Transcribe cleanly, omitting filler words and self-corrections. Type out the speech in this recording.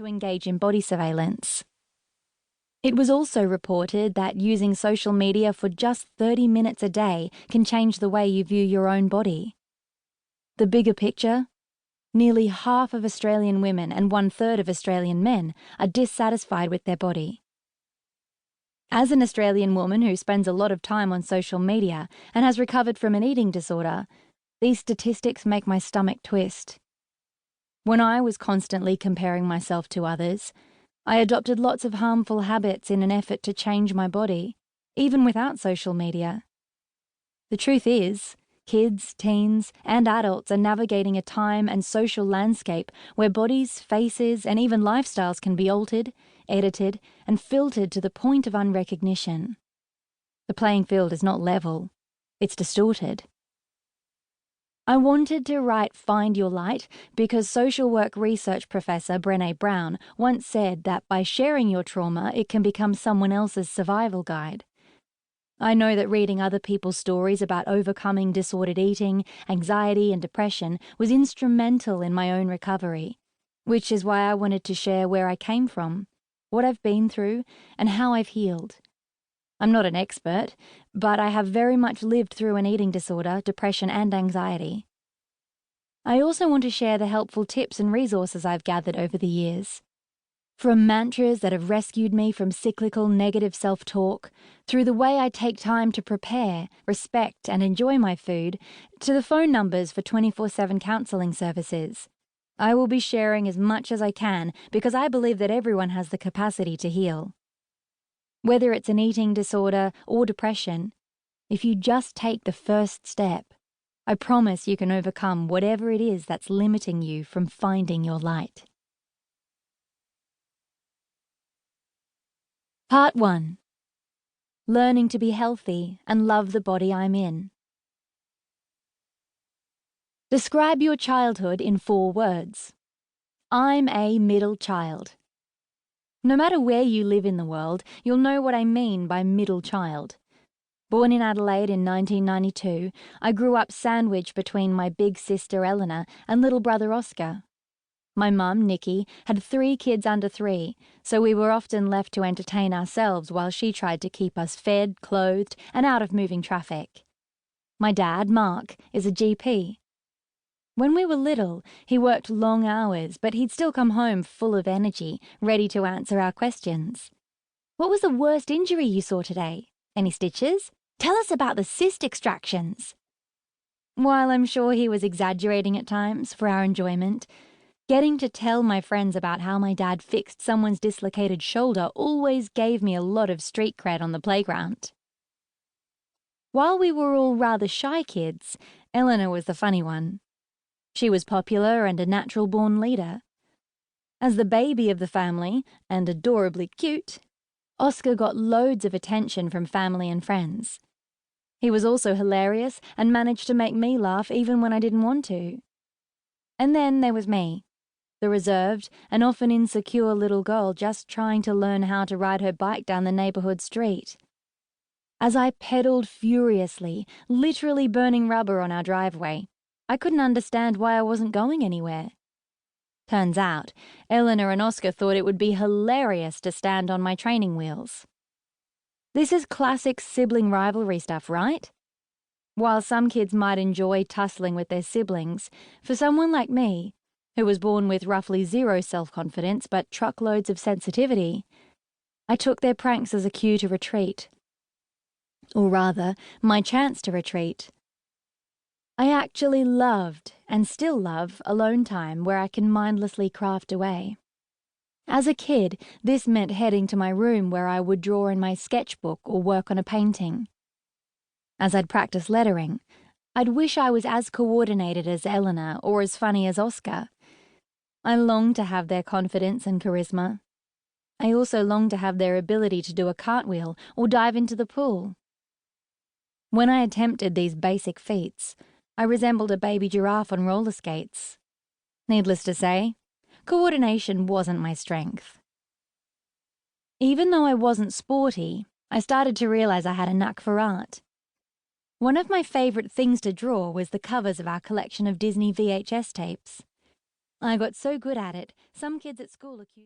to engage in body surveillance. It was also reported that using social media for just 30 minutes a day can change the way you view your own body. The bigger picture? Nearly half of Australian women and 1/3 of Australian men are dissatisfied with their body. As an Australian woman who spends a lot of time on social media and has recovered from an eating disorder, these statistics make my stomach twist. When I was constantly comparing myself to others, I adopted lots of harmful habits in an effort to change my body, even without social media. The truth is, kids, teens, and adults are navigating a time and social landscape where bodies, faces, and even lifestyles can be altered, edited, and filtered to the point of unrecognition. The playing field is not level, it's distorted. I wanted to write Find Your Light because social work research professor Brené Brown once said that by sharing your trauma, it can become someone else's survival guide. I know that reading other people's stories about overcoming disordered eating, anxiety, and depression was instrumental in my own recovery, which is why I wanted to share where I came from, what I've been through, and how I've healed. I'm not an expert, but I have very much lived through an eating disorder, depression, and anxiety. I also want to share the helpful tips and resources I've gathered over the years. From mantras that have rescued me from cyclical negative self-talk, through the way I take time to prepare, respect, and enjoy my food, to the phone numbers for 24/7 counselling services. I will be sharing as much as I can because I believe that everyone has the capacity to heal. Whether it's an eating disorder or depression, if you just take the first step, I promise you can overcome whatever it is that's limiting you from finding your light. Part 1. Learning to be healthy and love the body I'm in. Describe your childhood in 4 words. I'm a middle child. No matter where you live in the world, you'll know what I mean by middle child. Born in Adelaide in 1992, I grew up sandwiched between my big sister Eleanor and little brother Oscar. My mum, Nikki, had 3 kids under 3, so we were often left to entertain ourselves while she tried to keep us fed, clothed, and out of moving traffic. My dad, Mark, is a GP. When we were little, he worked long hours, but he'd still come home full of energy, ready to answer our questions. What was the worst injury you saw today? Any stitches? Tell us about the cyst extractions. While I'm sure he was exaggerating at times for our enjoyment, getting to tell my friends about how my dad fixed someone's dislocated shoulder always gave me a lot of street cred on the playground. While we were all rather shy kids, Eleanor was the funny one. She was popular and a natural-born leader. As the baby of the family, and adorably cute, Oscar got loads of attention from family and friends. He was also hilarious and managed to make me laugh even when I didn't want to. And then there was me, the reserved and often insecure little girl just trying to learn how to ride her bike down the neighborhood street. As I pedaled furiously, literally burning rubber on our driveway, I couldn't understand why I wasn't going anywhere. Turns out, Eleanor and Oscar thought it would be hilarious to stand on my training wheels. This is classic sibling rivalry stuff, right? While some kids might enjoy tussling with their siblings, for someone like me, who was born with roughly 0 self-confidence but truckloads of sensitivity, I took their pranks as a cue to retreat. Or rather, my chance to retreat. I actually loved, and still love, alone time where I can mindlessly craft away. As a kid, this meant heading to my room where I would draw in my sketchbook or work on a painting. As I'd practice lettering, I'd wish I was as coordinated as Eleanor or as funny as Oscar. I longed to have their confidence and charisma. I also longed to have their ability to do a cartwheel or dive into the pool. When I attempted these basic feats, I resembled a baby giraffe on roller skates. Needless to say, coordination wasn't my strength. Even though I wasn't sporty, I started to realize I had a knack for art. One of my favorite things to draw was the covers of our collection of Disney VHS tapes. I got so good at it, some kids at school accused